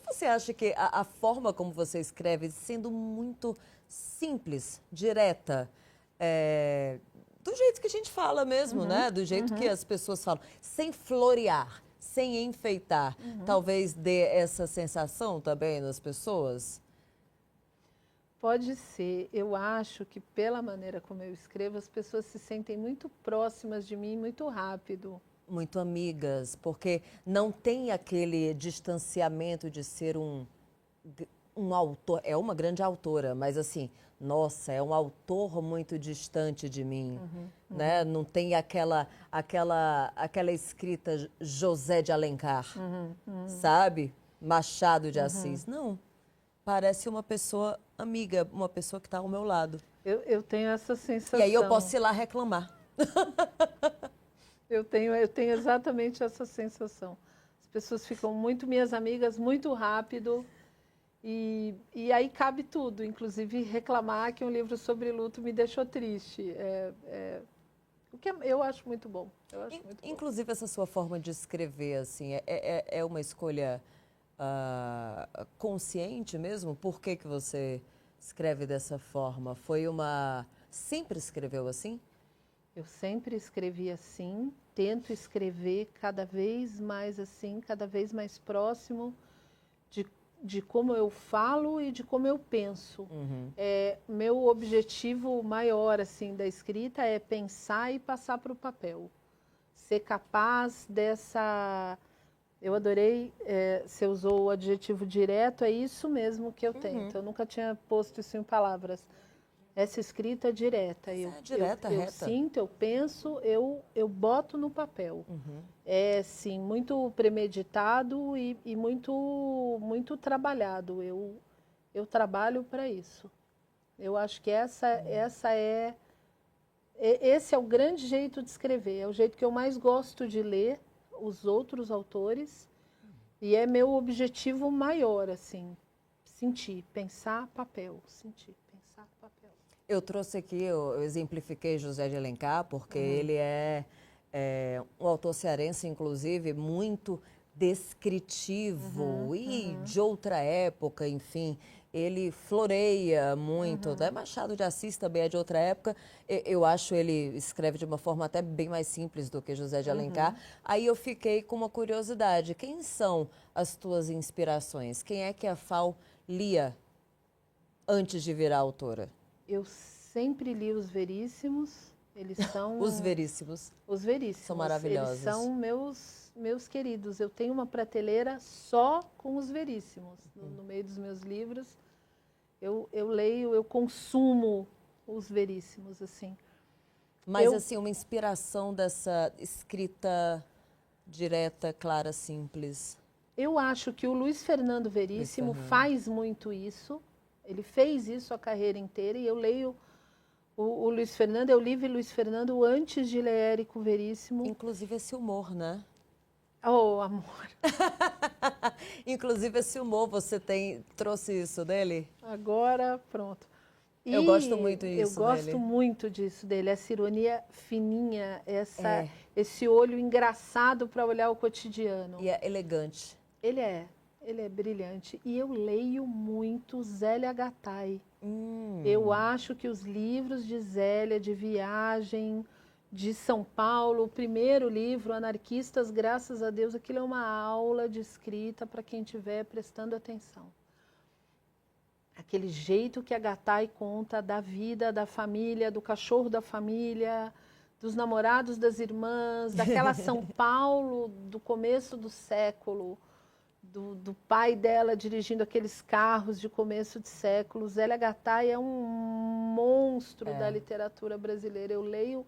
Você acha que a forma como você escreve, sendo muito simples, direta, do jeito que a gente fala mesmo, né? Do jeito que as pessoas falam, sem florear, sem enfeitar, talvez dê essa sensação também nas pessoas? Pode ser. Eu acho que pela maneira como eu escrevo, as pessoas se sentem muito próximas de mim muito rápido. Muito amigas, porque não tem aquele distanciamento de ser um autor, é uma grande autora, mas assim, nossa, é um autor muito distante de mim, né? Não tem aquela escrita José de Alencar, sabe? Machado de Assis, não. Parece uma pessoa amiga, uma pessoa que está ao meu lado. Eu tenho essa sensação. E aí eu posso ir lá reclamar. Eu tenho exatamente essa sensação. As pessoas ficam muito minhas amigas muito rápido e aí cabe tudo, inclusive reclamar que um livro sobre luto me deixou triste. O que eu acho muito bom. Eu acho muito bom. Inclusive essa sua forma de escrever, assim, é uma escolha consciente mesmo? Por que que você escreve dessa forma? Sempre escreveu assim? Eu sempre escrevi assim, tento escrever cada vez mais assim, cada vez mais próximo de como eu falo e de como eu penso. Meu objetivo maior assim da escrita é pensar e passar para o papel. Ser capaz dessa... Eu adorei, você usou o adjetivo direto, é isso mesmo que eu tento. Eu nunca tinha posto isso em palavras. Essa escrita é direta. Eu Reta. sinto, eu penso, eu boto no papel. É, sim, muito premeditado e muito trabalhado. Eu trabalho para isso. Eu acho que esse é o grande jeito de escrever. É o jeito que eu mais gosto de ler os outros autores. E é meu objetivo maior, assim, sentir, pensar, papel, sentir, pensar, papel. Eu trouxe aqui, eu exemplifiquei José de Alencar, porque ele é um autor cearense, inclusive, muito descritivo e de outra época, enfim. Ele floreia muito, até Machado de Assis também é de outra época. Eu acho ele escreve de uma forma até bem mais simples do que José de Alencar. Aí eu fiquei com uma curiosidade. Quem são as tuas inspirações? Quem é que a Fal lia antes de virar autora? Eu sempre li os Veríssimos, Eles são... Os Veríssimos. Os Veríssimos. São maravilhosos. Eles são meus queridos. Eu tenho uma prateleira só com os Veríssimos. No meio dos meus livros, eu leio, eu consumo os Veríssimos, assim. Mas, assim, uma inspiração dessa escrita direta, clara, simples. Eu acho que o Luiz Fernando Veríssimo faz muito isso. Ele fez isso a carreira inteira e eu leio o Luiz Fernando. Eu li Luiz Fernando antes de ler Érico Veríssimo. Inclusive esse humor, né? Oh, amor. Inclusive esse humor, você trouxe isso dele? Agora, pronto. E eu gosto muito disso dele. Eu gosto muito disso dele. Essa ironia fininha, esse olho engraçado para olhar o cotidiano. E é elegante. Ele é brilhante. E eu leio muito Zélia Gattai. Eu acho que os livros de Zélia, de viagem, de São Paulo, o primeiro livro, Anarquistas, graças a Deus, aquilo é uma aula de escrita para quem estiver prestando atenção. Aquele jeito que a Gattai conta da vida, da família, do cachorro da família, dos namorados das irmãs, daquela São Paulo do começo do século, do pai dela dirigindo aqueles carros de começo de século. Zélia Gattai é um monstro da literatura brasileira. Eu leio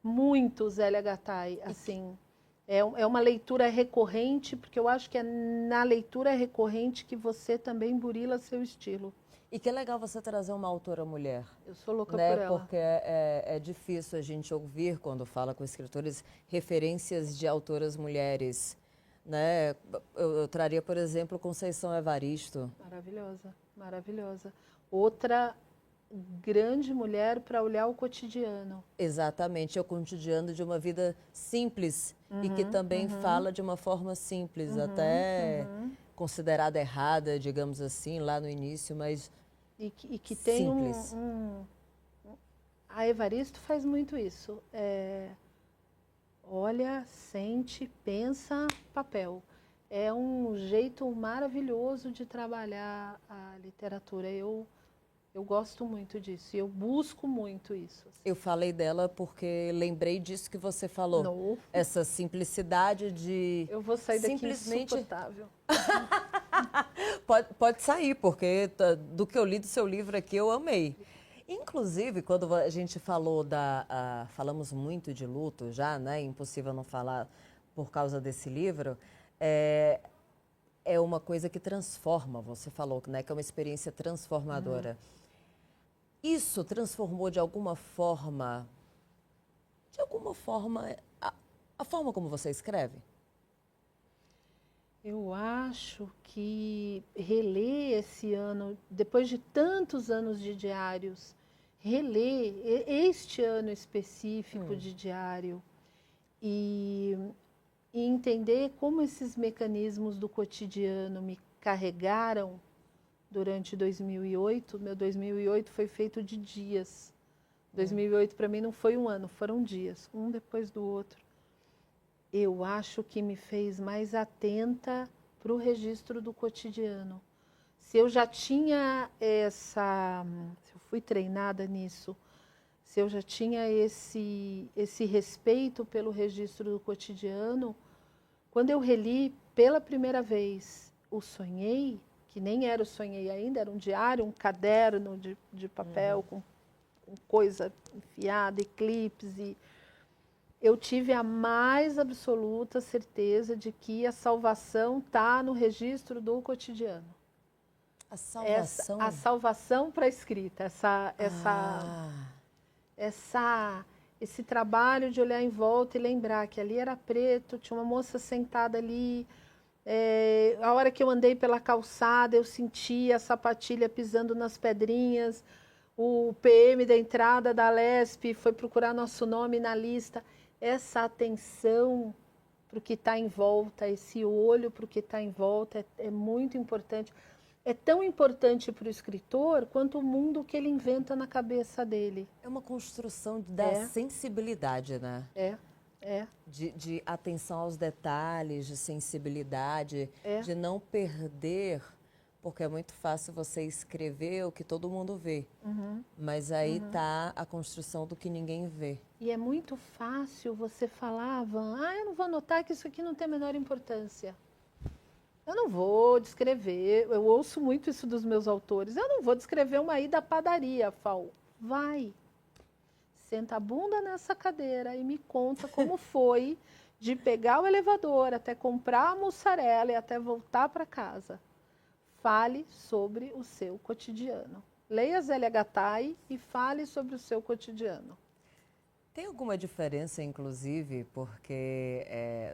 muito Zélia Gattai, assim. É uma leitura recorrente, porque eu acho que é na leitura recorrente que você também burila seu estilo. E que é legal você trazer uma autora mulher. Eu sou louca né? por ela. Porque é difícil a gente ouvir, quando fala com escritores, referências de autoras mulheres. Né? Eu traria, por exemplo, Conceição Evaristo. Maravilhosa, maravilhosa. Outra grande mulher para olhar o cotidiano. Exatamente, é o cotidiano de uma vida simples e que também fala de uma forma simples, até considerada errada, digamos assim, lá no início, mas e que tem simples. A Evaristo faz muito isso. Olha, sente, pensa, papel. É um jeito maravilhoso de trabalhar a literatura. Eu gosto muito disso e eu busco muito isso. Assim. Eu falei dela porque lembrei disso que você falou. Não. Essa simplicidade de... Eu vou sair daqui insuportável. Pode sair, porque do que eu li do seu livro aqui, eu amei. Inclusive, quando a gente falou falamos muito de luto já, né? Impossível não falar por causa desse livro. É uma coisa que transforma, você falou, né? Que é uma experiência transformadora. Isso transformou de alguma forma a forma como você escreve? Eu acho que reler esse ano, depois de tantos anos de diários, reler este ano específico de diário e entender como esses mecanismos do cotidiano me carregaram durante 2008. Meu 2008 foi feito de dias. 2008 para mim não foi um ano, foram dias, um depois do outro. Eu acho que me fez mais atenta para o registro do cotidiano. Se eu já tinha se eu fui treinada nisso, se eu já tinha esse respeito pelo registro do cotidiano, quando eu reli pela primeira vez o Sonhei, que nem era o Sonhei ainda, era um diário, um caderno de papel com coisa enfiada, eclipse, eu tive a mais absoluta certeza de que a salvação está no registro do cotidiano. A salvação? A salvação para a escrita, esse trabalho de olhar em volta e lembrar que ali era preto, tinha uma moça sentada ali, a hora que eu andei pela calçada eu sentia a sapatilha pisando nas pedrinhas, o PM da entrada da Lesp foi procurar nosso nome na lista. Essa atenção para o que está em volta, esse olho para o que está em volta é muito importante. É tão importante para o escritor quanto o mundo que ele inventa na cabeça dele. É uma construção da sensibilidade, né? De atenção aos detalhes, de sensibilidade, de não perder Porque é muito fácil você escrever o que todo mundo vê. Mas aí está a construção do que ninguém vê. E é muito fácil você falar, Van, eu não vou anotar que isso aqui não tem a menor importância. Eu não vou descrever, eu ouço muito isso dos meus autores, eu não vou descrever uma ida à padaria, Fal. Vai, senta a bunda nessa cadeira e me conta como foi de pegar o elevador até comprar a mussarela e até voltar para casa. Fale sobre o seu cotidiano. Leia Zélia Gattai e fale sobre o seu cotidiano. Tem alguma diferença, inclusive, porque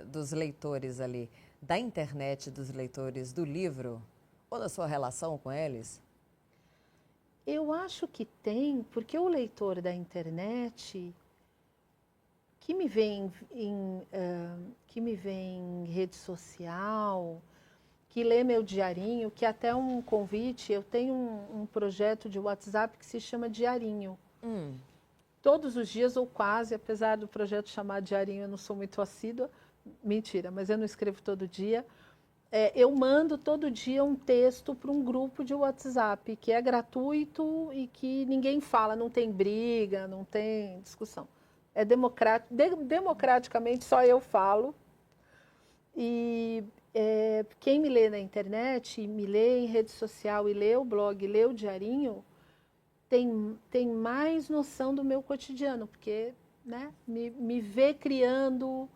dos leitores ali, da internet, dos leitores do livro, ou da sua relação com eles? Eu acho que tem, porque o leitor da internet que me vê em rede social, que lê meu diarinho, que até um convite, eu tenho um projeto de WhatsApp que se chama Diarinho. Todos os dias ou quase, apesar do projeto chamar Diarinho, eu não sou muito assídua, mentira, mas eu não escrevo todo dia. Eu mando todo dia um texto para um grupo de WhatsApp, que é gratuito e que ninguém fala, não tem briga, não tem discussão. É democraticamente, só eu falo. E quem me lê na internet, me lê em rede social e lê o blog, lê o diarinho, tem mais noção do meu cotidiano, porque né, me vê criando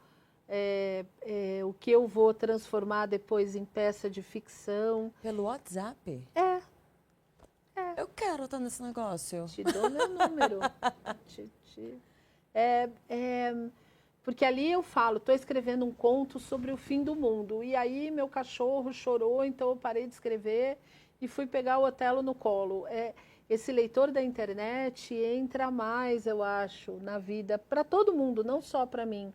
o que eu vou transformar depois em peça de ficção. Pelo WhatsApp? Eu quero estar nesse negócio. Te dou meu número. Porque ali eu falo, estou escrevendo um conto sobre o fim do mundo. E aí meu cachorro chorou, então eu parei de escrever e fui pegar o Otelo no colo. Esse leitor da internet entra mais, eu acho, na vida, para todo mundo, não só para mim.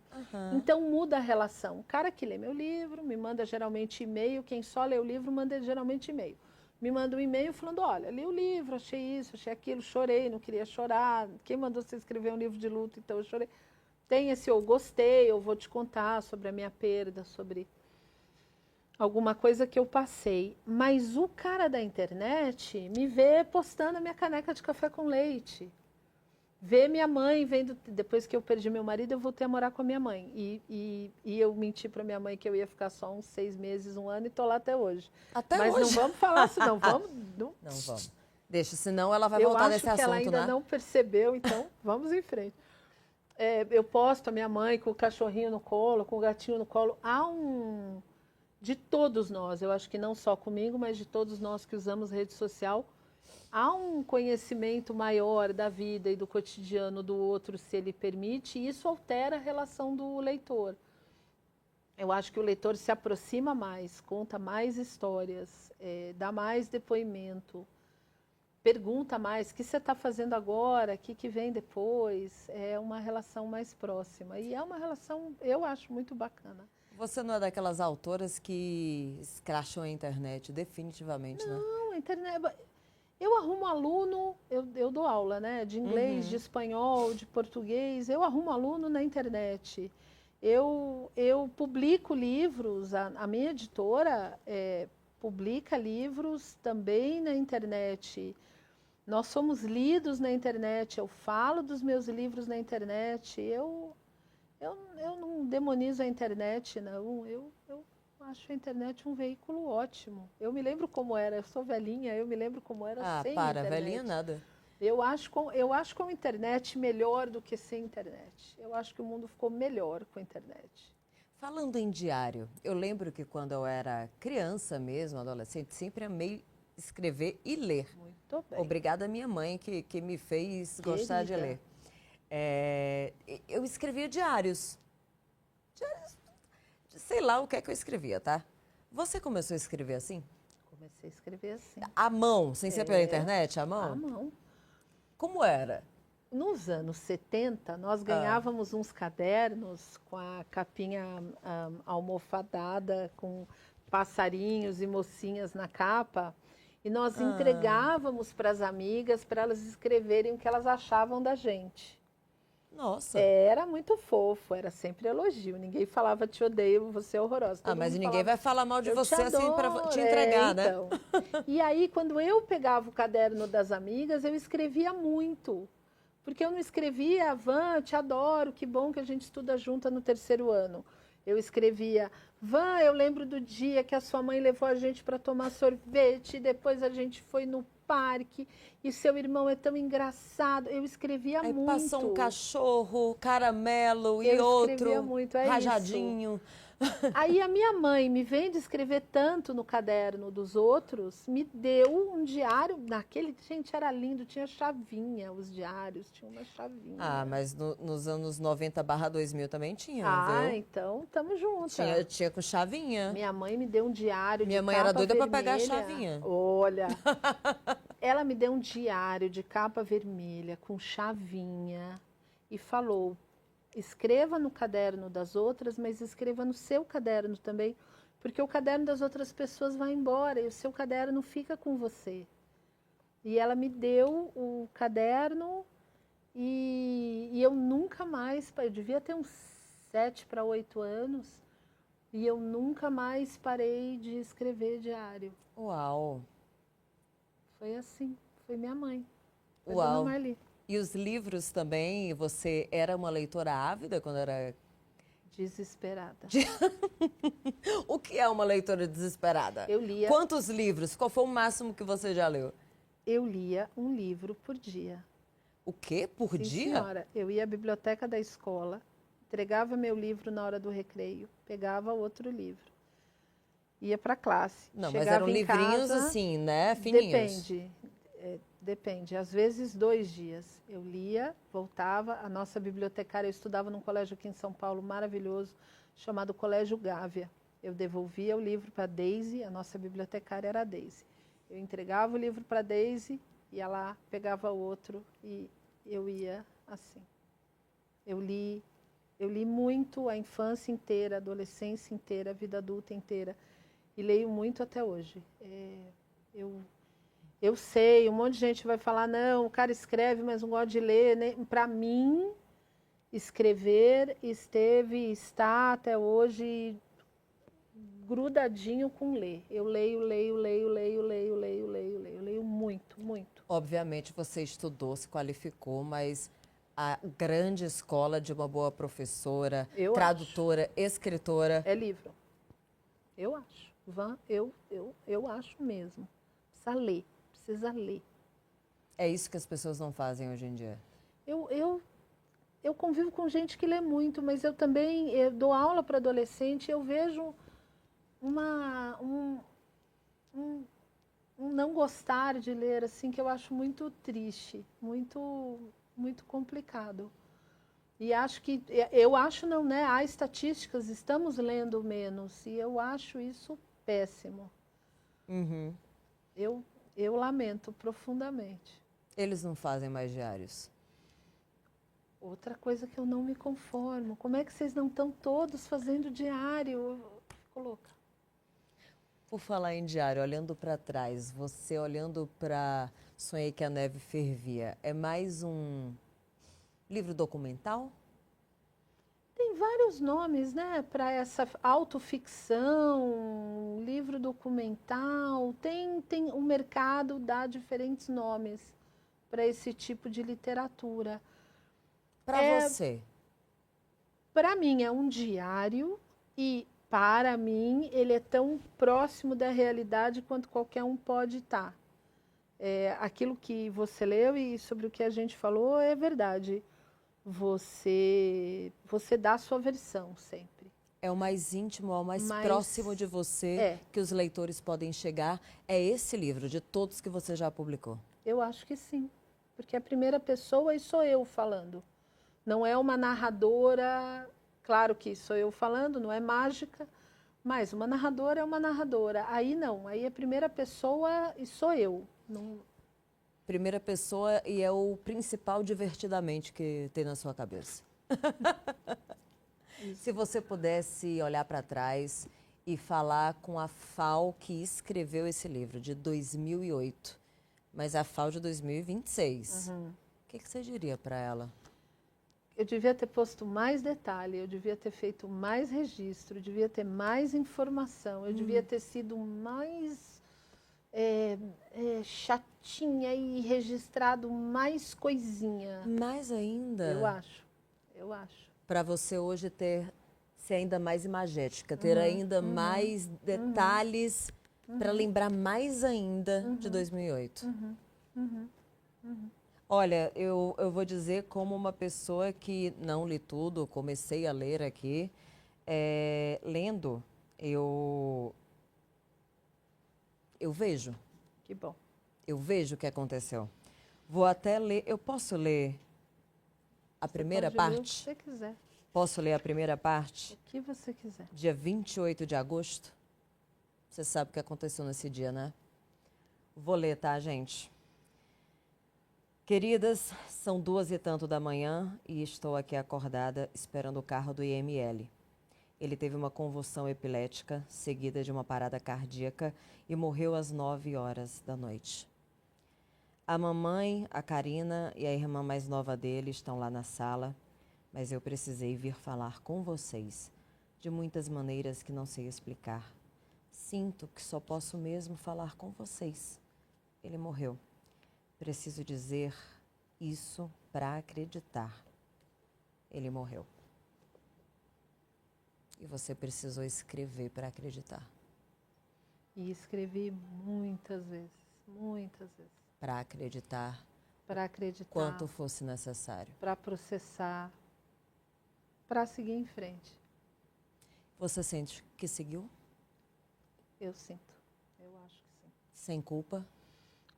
Então muda a relação. O cara que lê meu livro me manda geralmente e-mail, quem só lê o livro manda geralmente e-mail. Me manda um e-mail falando, olha, li o livro, achei isso, achei aquilo, chorei, não queria chorar. Quem mandou você escrever um livro de luto, então eu chorei. Tem esse eu gostei, eu vou te contar sobre a minha perda, sobre alguma coisa que eu passei. Mas o cara da internet me vê postando a minha caneca de café com leite. Vê minha mãe vendo, depois que eu perdi meu marido, eu voltei a morar com a minha mãe. E eu menti para minha mãe que eu ia ficar só uns 6 meses, 1 ano, e tô lá até hoje. Mas hoje? Não vamos falar isso, não. Não vamos. Deixa, senão ela vai voltar nesse assunto, né? Eu acho que ela ainda não percebeu, então vamos em frente. Eu posto a minha mãe com o cachorrinho no colo, com o gatinho no colo. De todos nós, eu acho que não só comigo, mas de todos nós que usamos rede social, há um conhecimento maior da vida e do cotidiano do outro, se ele permite, e isso altera a relação do leitor. Eu acho que o leitor se aproxima mais, conta mais histórias, dá mais depoimento, pergunta mais, o que você está fazendo agora, o que vem depois, é uma relação mais próxima. E é uma relação, eu acho, muito bacana. Você não é daquelas autoras que escracham a internet, definitivamente, né? Não, a internet... Eu arrumo aluno, eu dou aula, né? De inglês, de espanhol, de português, eu arrumo aluno na internet. Eu publico livros, a minha editora publica livros também na internet. Nós somos lidos na internet, eu falo dos meus livros na internet, eu não demonizo a internet, não. Eu acho a internet um veículo ótimo. Eu me lembro como era, eu sou velhinha, eu me lembro como era sem internet. Velhinha nada. Eu acho com a internet melhor do que sem internet. Eu acho que o mundo ficou melhor com a internet. Falando em diário, eu lembro que quando eu era criança mesmo, adolescente, sempre amei escrever e ler. Muito bem. Obrigada à minha mãe que me fez gostar de ler. Eu escrevia diários. Sei lá o que é que eu escrevia, tá? Você começou a escrever assim? Comecei a escrever assim. À mão, sem ser pela internet, à mão? À mão. Como era? Nos anos 70, nós ganhávamos uns cadernos com a capinha almofadada, com passarinhos e mocinhas na capa, e nós entregávamos para as amigas para elas escreverem o que elas achavam da gente. Nossa. Era muito fofo, era sempre elogio. Ninguém falava te odeio, você é horrorosa. Todo Mas mundo ninguém falava, vai falar mal de eu você te assim para adoro. te entregar, né? Então. E aí, quando eu pegava o caderno das amigas, eu escrevia muito. Porque eu não escrevia, Van, eu te adoro, que bom que a gente estuda junta no 3º ano. Eu escrevia, Van, eu lembro do dia que a sua mãe levou a gente para tomar sorvete, depois a gente foi no parque, e seu irmão é tão engraçado. Eu escrevia Aí muito. passou um cachorro, caramelo e Eu escrevia outro muito, é rajadinho. Aí a minha mãe, me vendo escrever tanto no caderno dos outros, me deu um diário, gente, era lindo, tinha chavinha, os diários, tinha uma chavinha. Mas nos anos 90/2000 também tinha, Ah, viu? então tamo junto. Tinha com chavinha. Minha mãe me deu um diário Minha de mãe capa era doida para vermelha. pegar a chavinha. Olha, ela me deu um diário de capa vermelha com chavinha e falou: escreva no caderno das outras, mas escreva no seu caderno também, porque o caderno das outras pessoas vai embora e o seu caderno fica com você. E ela me deu o caderno e eu nunca mais, eu devia ter uns 7 para 8 anos, e eu nunca mais parei de escrever diário. Uau! Foi assim, foi minha mãe, foi Uau! Dona Marli. E os livros também, você era uma leitora ávida quando era... Desesperada. O que é uma leitora desesperada? Eu lia. Quantos livros? Qual foi o máximo que você já leu? Eu lia um livro por dia. O quê? Por Sim, dia? senhora. Eu ia à biblioteca da escola, entregava meu livro na hora do recreio, pegava outro livro. Ia para a classe. Não, chegava mas eram em livrinhos casa, assim, né? Fininhos. Depende. Às vezes 2 dias. Eu lia, voltava. A nossa bibliotecária, eu estudava num colégio aqui em São Paulo maravilhoso, chamado Colégio Gávea. Eu devolvia o livro para a Deise, a nossa bibliotecária era a Deise. Eu entregava o livro para a Deise, ia lá, pegava outro e eu ia assim. Eu li muito a infância inteira, a adolescência inteira, a vida adulta inteira. E leio muito até hoje. Eu sei, um monte de gente vai falar, não, o cara escreve, mas não gosta de ler. Né? Para mim, escrever está até hoje grudadinho com ler. Eu leio muito, muito. Obviamente você estudou, se qualificou, mas a grande escola de uma boa professora, tradutora, escritora... É livro. Eu acho. Van, eu acho mesmo. Precisa ler. É isso que as pessoas não fazem hoje em dia. Eu convivo com gente que lê muito, mas eu também dou aula para adolescente e eu vejo um não gostar de ler, assim, que eu acho muito triste, muito, muito complicado. E eu acho não, né? Há estatísticas, estamos lendo menos, e eu acho isso péssimo. Uhum. Eu lamento profundamente. Eles não fazem mais diários. Outra coisa que eu não me conformo, como é que vocês não estão todos fazendo diário? Fico louca. Por falar em diário, olhando para trás, você olhando para Sonhei que a Neve Fervia, é mais um livro documental? Tem vários nomes, né, para essa autoficção, livro documental. O mercado dá diferentes nomes para esse tipo de literatura. Para você? Para mim é um diário e para mim ele é tão próximo da realidade quanto qualquer um pode estar. Aquilo que você leu e sobre o que a gente falou é verdade. Você dá a sua versão sempre. É o mais íntimo, é o mais próximo de você que os leitores podem chegar. É esse livro, de todos que você já publicou? Eu acho que sim, porque é a primeira pessoa e sou eu falando. Não é uma narradora, claro que sou eu falando, não é mágica, mas uma narradora é uma narradora. Aí não, aí é a primeira pessoa e sou eu. Não... Primeira pessoa e é o principal divertidamente que tem na sua cabeça. Se você pudesse olhar para trás e falar com a FAO que escreveu esse livro, de 2008, mas a FAO de 2026, o que você diria para ela? Eu devia ter posto mais detalhe, eu devia ter feito mais registro, eu devia ter mais informação, eu devia ter sido mais chatinha e registrado mais coisinha. Mais ainda. Eu acho. Para você hoje ser ainda mais imagética, ter ainda mais detalhes para lembrar mais ainda de 2008. Olha, eu vou dizer como uma pessoa que não li tudo, comecei a ler aqui, lendo, eu vejo. Que bom. Eu vejo o que aconteceu. Vou até ler, eu posso ler a primeira Pode ler o que parte? você quiser. Posso ler a primeira parte? O que você quiser. Dia 28 de agosto. Você sabe o que aconteceu nesse dia, né? Vou ler, tá, gente? Queridas, são 2h e tanto da manhã e estou aqui acordada esperando o carro do IML. Ele teve uma convulsão epilética, seguida de uma parada cardíaca e morreu às 9h da noite. A mamãe, a Karina e a irmã mais nova dele estão lá na sala, mas eu precisei vir falar com vocês de muitas maneiras que não sei explicar. Sinto que só posso mesmo falar com vocês. Ele morreu. Preciso dizer isso para acreditar. Ele morreu. E você precisou escrever para acreditar. E escrevi muitas vezes, muitas vezes. Para acreditar. Para acreditar. Quanto fosse necessário. Para processar. Para seguir em frente. Você sente que seguiu? Eu sinto. Eu acho que sim. Sem culpa?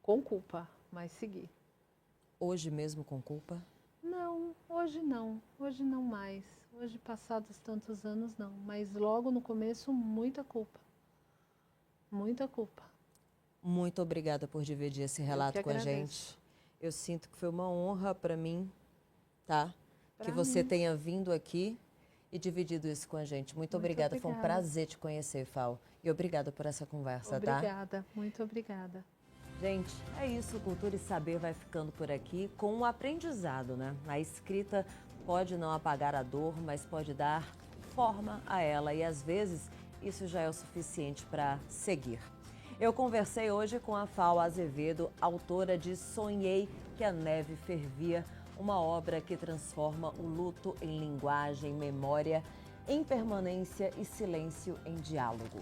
Com culpa, mas segui. Hoje mesmo com culpa? Não, hoje não. Hoje não mais. Hoje, passados tantos anos, não. Mas logo no começo, muita culpa. Muita culpa. Muito obrigada por dividir esse relato com a gente. Eu sinto que foi uma honra para mim, tá? Que você tenha vindo aqui e dividido isso com a gente. Muito obrigada. Foi um prazer te conhecer, Fal. E obrigada por essa conversa, tá? Obrigada, muito obrigada. Gente, é isso. Cultura e Saber vai ficando por aqui com um aprendizado, né? A escrita pode não apagar a dor, mas pode dar forma a ela. E às vezes isso já é o suficiente para seguir. Eu conversei hoje com a Fal Azevedo, autora de Sonhei que a Neve Fervia, uma obra que transforma o luto em linguagem, memória, em permanência e silêncio em diálogo.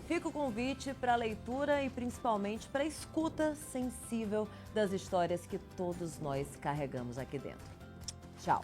Fica o convite para a leitura e principalmente para a escuta sensível das histórias que todos nós carregamos aqui dentro. Tchau!